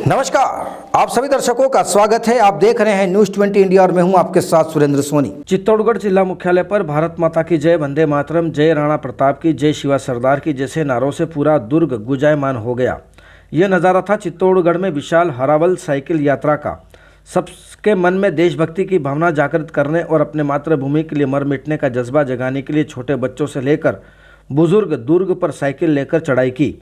नमस्कार, आप सभी दर्शकों का स्वागत है। आप देख रहे हैं न्यूज़ 20 इंडिया और मैं हूं आपके साथ सुरेंद्र सोनी। चित्तौड़गढ़ जिला मुख्यालय पर भारत माता की जय, वंदे मातरम, जय राणा प्रताप की, जय शिवा सरदार की जैसे नारों से पूरा दुर्ग गुंजायमान हो गया। यह नज़ारा था चित्तौड़गढ़ में विशाल हरावल साइकिल यात्रा का। सबके मन में देशभक्ति की भावना जागृत करने और अपने मातृभूमि के लिए मर मिटने का जज्बा जगाने के लिए छोटे बच्चों से लेकर बुजुर्ग दुर्ग पर साइकिल लेकर चढ़ाई की।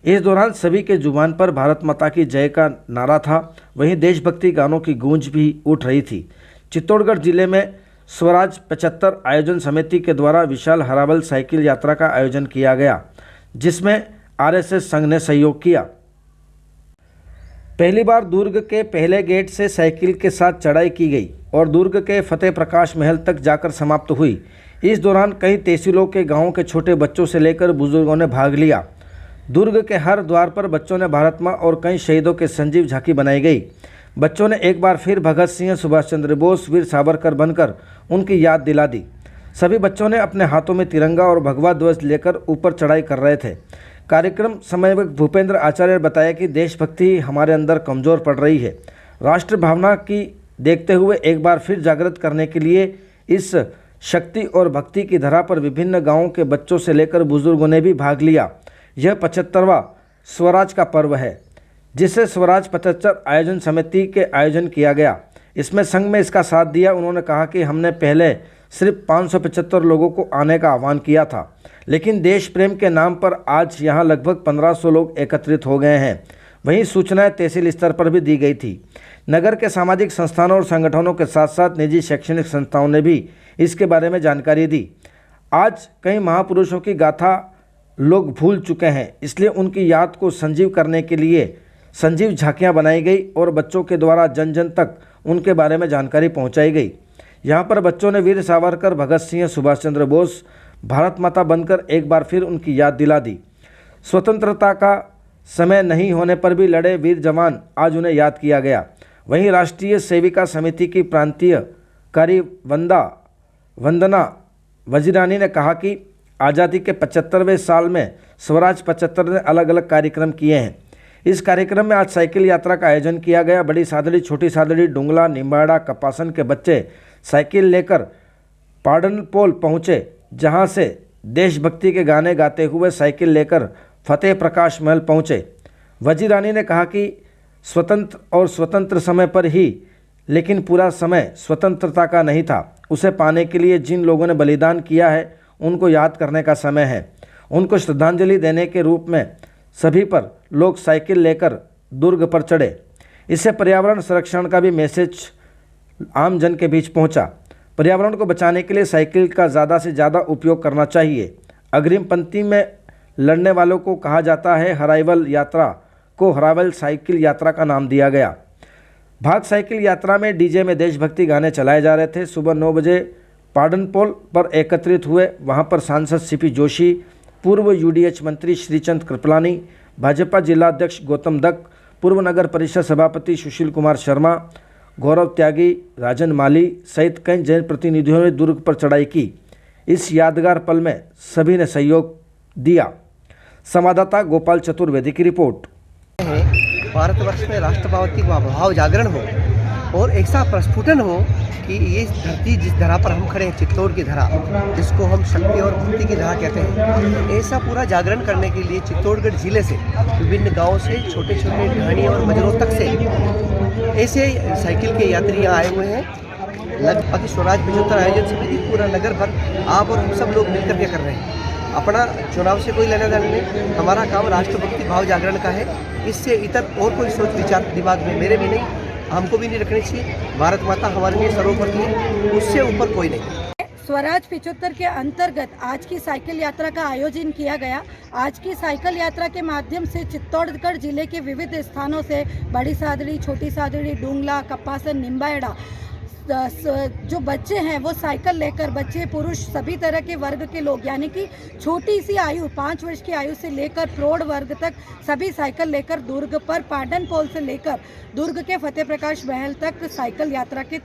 इस दौरान सभी के जुबान पर भारत माता की जय का नारा था। वहीं देशभक्ति गानों की गूंज भी उठ रही थी। चित्तौड़गढ़ जिले में स्वराज 75 आयोजन समिति के द्वारा विशाल हरावल साइकिल यात्रा का आयोजन किया गया, जिसमें आरएसएस संघ ने सहयोग किया। पहली बार दुर्ग के पहले गेट से साइकिल के साथ चढ़ाई की गई और दुर्ग के फतेह प्रकाश महल तक जाकर समाप्त हुई। इस दौरान कई तहसीलों के गाँवों के छोटे बच्चों से लेकर बुजुर्गों ने भाग लिया। दुर्ग के हर द्वार पर बच्चों ने भारत माँ और कई शहीदों के संजीव झांकी बनाई गई। बच्चों ने एक बार फिर भगत सिंह, सुभाष चंद्र बोस, वीर सावरकर बनकर उनकी याद दिला दी। सभी बच्चों ने अपने हाथों में तिरंगा और भगवा ध्वज लेकर ऊपर चढ़ाई कर रहे थे। कार्यक्रम समन्वयक भूपेंद्र आचार्य ने बताया कि देशभक्ति हमारे अंदर कमज़ोर पड़ रही है। राष्ट्र भावना की देखते हुए एक बार फिर जागृत करने के लिए इस शक्ति और भक्ति की धरा पर विभिन्न गाँवों के बच्चों से लेकर बुजुर्गों ने भी भाग लिया। यह 75वां स्वराज का पर्व है, जिसे स्वराज 75 आयोजन समिति के आयोजन किया गया। इसमें संघ में इसका साथ दिया। उन्होंने कहा कि हमने पहले सिर्फ 575 लोगों को आने का आह्वान किया था, लेकिन देश प्रेम के नाम पर आज यहां लगभग 1500 लोग एकत्रित हो गए हैं। वहीं सूचनाएं तहसील स्तर पर भी दी गई थी। नगर के सामाजिक संस्थानों और संगठनों के साथ साथ निजी शैक्षणिक संस्थाओं ने भी इसके बारे में जानकारी दी। आज कई महापुरुषों की गाथा लोग भूल चुके हैं, इसलिए उनकी याद को संजीव करने के लिए संजीव झांकियां बनाई गई और बच्चों के द्वारा जन जन तक उनके बारे में जानकारी पहुंचाई गई। यहां पर बच्चों ने वीर सावरकर, भगत सिंह, सुभाष चंद्र बोस, भारत माता बनकर एक बार फिर उनकी याद दिला दी। स्वतंत्रता का समय नहीं होने पर भी लड़े वीर जवान, आज उन्हें याद किया गया। वहीं राष्ट्रीय सेविका समिति की प्रांतीय वंदना वजीरानी ने कहा कि आज़ादी के 75वें साल में स्वराज 75 ने अलग अलग कार्यक्रम किए हैं। इस कार्यक्रम में आज साइकिल यात्रा का आयोजन किया गया। बड़ी सादड़ी, छोटी सादड़ी, डुंगला, निम्बाड़ा, कपासन के बच्चे साइकिल लेकर पाडनपोल पहुंचे, जहां से देशभक्ति के गाने गाते हुए साइकिल लेकर फतेह प्रकाश महल पहुंचे। वजीरानी ने कहा कि स्वतंत्र समय पर ही, लेकिन पूरा समय स्वतंत्रता का नहीं था। उसे पाने के लिए जिन लोगों ने बलिदान किया है उनको याद करने का समय है। उनको श्रद्धांजलि देने के रूप में सभी पर लोग साइकिल लेकर दुर्ग पर चढ़े। इससे पर्यावरण संरक्षण का भी मैसेज आम जन के बीच पहुंचा। पर्यावरण को बचाने के लिए साइकिल का ज़्यादा से ज़्यादा उपयोग करना चाहिए। अग्रिम पंक्ति में लड़ने वालों को कहा जाता है। हरावल यात्रा को हरावल साइकिल यात्रा का नाम दिया गया। भाग साइकिल यात्रा में डीजे में देशभक्ति गाने चलाए जा रहे थे। सुबह 9 बजे पाडनपोल पर एकत्रित हुए। वहां पर सांसद सीपी जोशी, पूर्व यूडीएच मंत्री श्रीचंद कृपलानी, भाजपा जिलाध्यक्ष गौतम दत्त, पूर्व नगर परिषद सभापति सुशील कुमार शर्मा, गौरव त्यागी, राजन माली सहित कई जनप्रतिनिधियों ने दुर्ग पर चढ़ाई की। इस यादगार पल में सभी ने सहयोग दिया। संवाददाता गोपाल चतुर्वेदी की रिपोर्ट। भारतवर्ष में राष्ट्रभाव की भाव जागरण हो और ऐसा प्रस्फुटन हो कि ये धरती जिस धरा पर हम खड़े हैं, चित्तौड़ की धरा, जिसको हम शक्ति और भक्ति की धरा कहते हैं, ऐसा पूरा जागरण करने के लिए चित्तौड़गढ़ जिले से विभिन्न गांवों से छोटे छोटे ढाणी और मजरों तक से ऐसे साइकिल के यात्री आए हुए हैं। लगभग स्वराज 75 आयोजन समिति पूरा नगर भर आप और हम सब लोग मिलकर के कर रहे हैं। अपना चुनाव से कोई लेना देना नहीं, हमारा काम राष्ट्रभक्ति भाव जागरण का है। इससे इतर और कोई सोच विचार दिमाग में मेरे भी नहीं, हमको भी नहीं रखनी चाहिए। भारत माता हमारे लिए सर्वोपरि है, उससे ऊपर कोई नहीं। स्वराज 75 के अंतर्गत आज की साइकिल यात्रा का आयोजन किया गया। आज की साइकिल यात्रा के माध्यम से चित्तौड़गढ़ जिले के विविध स्थानों से बड़ी सादड़ी, छोटी सादड़ी, डुंगला, कपासन, निम्बाड़ा जो बच्चे हैं वो साइकिल लेकर, बच्चे पुरुष सभी तरह के वर्ग के लोग, यानी कि छोटी सी आयु 5 वर्ष की आयु से लेकर प्रौढ़ वर्ग तक सभी साइकिल लेकर दुर्ग पर पाडनपोल से लेकर दुर्ग के फतेह प्रकाश महल तक साइकिल यात्रा के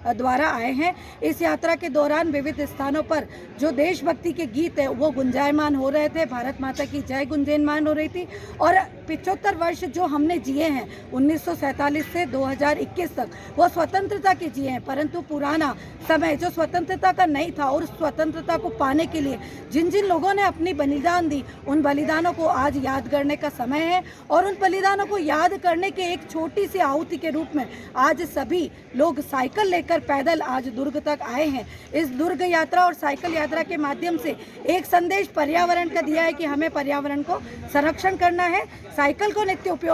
द्वारा आए हैं। इस यात्रा के दौरान विविध स्थानों पर जो देशभक्ति के गीत है वो गुंजायमान हो रहे थे, भारत माता की जय गुंजायमान हो रही थी। और 75 वर्ष जो हमने जिए हैं 1947 से 2021 तक, वो स्वतंत्रता के जिए हैं, परंतु पुराना समय जो स्वतंत्रता का नहीं था और स्वतंत्रता को पाने के लिए जिन जिन लोगों ने अपनी बलिदान दी, उन बलिदानों को आज याद करने का समय है। और उन बलिदानों को याद करने के एक छोटी सी आहुति के रूप में आज सभी लोग साइकिल लेकर पैदल आज दुर्ग तक आए हैं। इस दुर्ग यात्रा और साइकिल यात्रा के माध्यम से एक संदेश पर्यावरण का दिया है कि हमें पर्यावरण को संरक्षण करना है, साइकिल को नित्य उपयोग